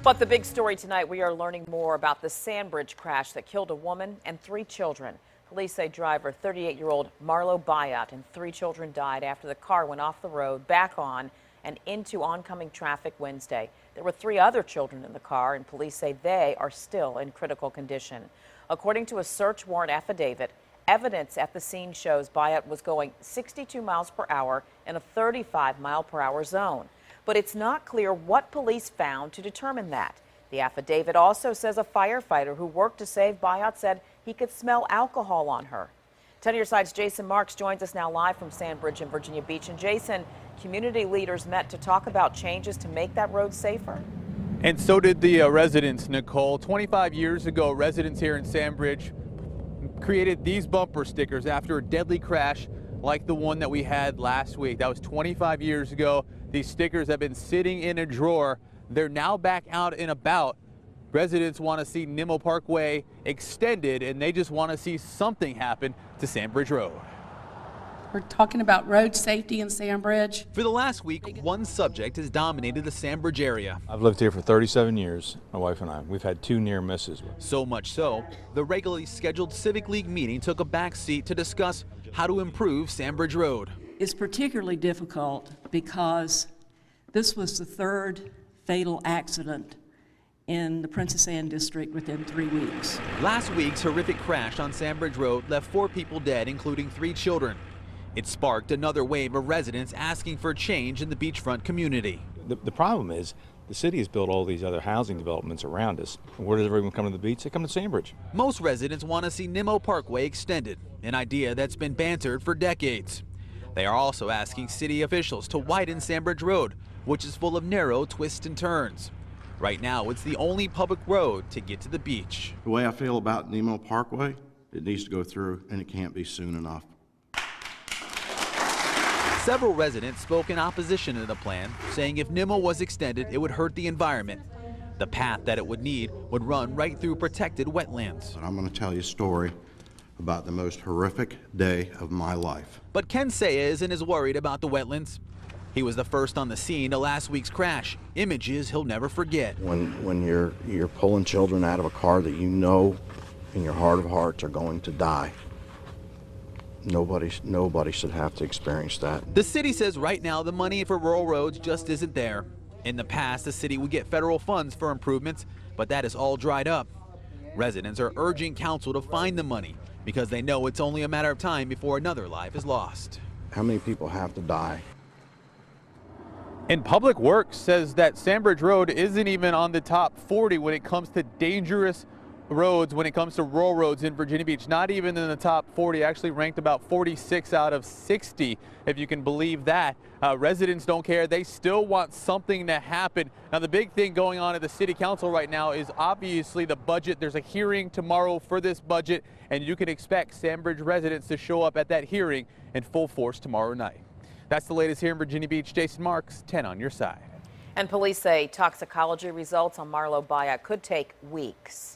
But the big story tonight, we are learning more about the Sandbridge crash that killed a woman and 3 children. Police say driver 38-year-old Marlo Bayat and 3 children died after the car went off the road, back on and into oncoming traffic Wednesday. There were 3 other children in the car, and police say they are still in critical condition. According to a search warrant affidavit, evidence at the scene shows Bayat was going 62 miles per hour in a 35-mile-per-hour zone. But it's not clear what police found to determine that. The affidavit also says a firefighter who worked to save Bayat said he could smell alcohol on her. 10 on your side's Jason Marks joins us now live from Sandbridge in Virginia Beach. And Jason, community leaders met to talk about changes to make that road safer. And so did the residents, Nicole. 25 years ago, residents here in Sandbridge created these bumper stickers after a deadly crash like the one that we had last week. That was 25 years ago. These stickers have been sitting in a drawer. They're now back out and about. Residents want to see Nimmo Parkway extended, and they just want to see something happen to Sandbridge Road. We're talking about road safety in Sandbridge. For the last week, one subject has dominated the Sandbridge area. I've lived here for 37 years, my wife and I. We've had 2 near misses. So much so, the regularly scheduled Civic League meeting took a backseat to discuss how to improve Sandbridge Road. It's particularly difficult because this was the 3rd fatal accident in the Princess Anne district within 3 weeks. Last week's horrific crash on Sandbridge Road left 4 people dead, including 3 children. It sparked another wave of residents asking for change in the beachfront community. The problem is the city has built all these other housing developments around us. Where does everyone come to the beach? They come to Sandbridge. Most residents want to see Nimmo Parkway extended, an idea that's been bantered for decades. They are also asking city officials to widen Sandbridge Road, which is full of narrow twists and turns. Right now, it's the only public road to get to the beach. The way I feel about Nimmo Parkway, it needs to go through, and it can't be soon enough. Several residents spoke in opposition to the plan, saying if Nimmo was extended, it would hurt the environment. The path that it would need would run right through protected wetlands. And I'm going to tell you a story about the most horrific day of my life. But Ken Saya isn't as worried about the wetlands. He was the first on the scene to last week's crash. Images he'll never forget. When you're pulling children out of a car that you know in your heart of hearts are going to die, nobody should have to experience that. The city says right now the money for rural roads just isn't there. In the past, the city would get federal funds for improvements, but that is all dried up. Residents are urging council to find the money because they know it's only a matter of time before another life is lost. How many people have to die? And Public Works says that Sandbridge Road isn't even on the top 40 when it comes to dangerous roads, when it comes to rural roads in Virginia Beach. Not even in the top 40, actually ranked about 46 out of 60, if you can believe that. Residents don't care. They still want something to happen. Now, the big thing going on at the city council right now is obviously the budget. There's a hearing tomorrow for this budget, and you can expect Sandbridge residents to show up at that hearing in full force tomorrow night. That's the latest here in Virginia Beach. Jason Marks, 10 on your side. And police say toxicology results on Marlo Bayat could take weeks.